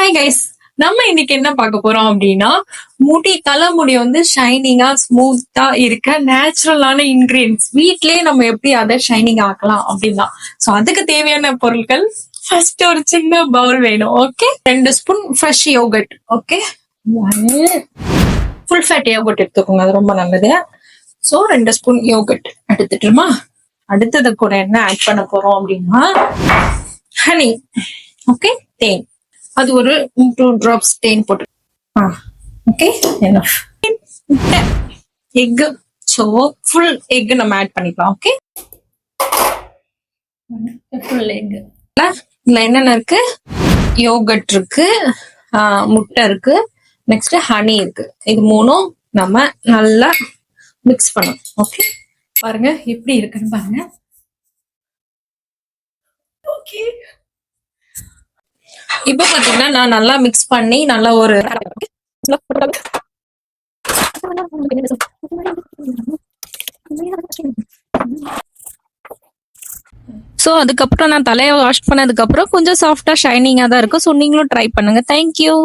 Hi guys, நம்ம இன்னைக்கு என்ன பார்க்க போறோம் அப்படின்னா தலைமுடி வந்து ஷைனிங்கா ஸ்மூத்தா இருக்க நேச்சுரலான இன்கிரீடியன்ஸ் வீட்லயே நம்ம எப்படி அதை ஷைனிங் ஆக்கலாம் அப்படின்னா சோ அதுக்கு தேவையான பொருட்கள் ஃபர்ஸ்ட் ஒரு சின்ன பவுல் வேணும். Okay, 2 spoon fresh yogurt. Okay, full fat yogurt எடுத்துக்கோங்க, அது ரொம்ப நல்லது. சோ 2 ஸ்பூன் யோகர்ட் எடுத்துட்டுமா. அடுத்தது கூட என்ன ஆட் பண்ண போறோம் அப்படின்னா ஹனி. ஓகே, தேன். அது ஒரு 2 drops தேன் போட்டு. Okay, enough. Egg. So full egg நம்ம ஆட் பண்ணிக்கலாம். Okay, full egg. இதுல என்னென்ன இருக்கு? யோகர்ட் இருக்கு, முட்டை இருக்கு, நெக்ஸ்ட் ஹனி இருக்கு. இது மூணும் நம்ம நல்லா மிக்ஸ் பண்ணணும். ஓகே, பாருங்க எப்படி இருக்குன்னு பாருங்க. ஓகே, இப்ப பாத்தீங்கன்னா நான் நல்லா மிக்ஸ் பண்ணி நல்லா ஒரு சோ அதுக்கப்புறம் நான் தலையை வாஷ் பண்ணதுக்கு அப்புறம் கொஞ்சம் சாஃப்டா ஷைனிங்கா தான் இருக்கும். ஸோ நீங்களும் ட்ரை பண்ணுங்க. தேங்க்யூ.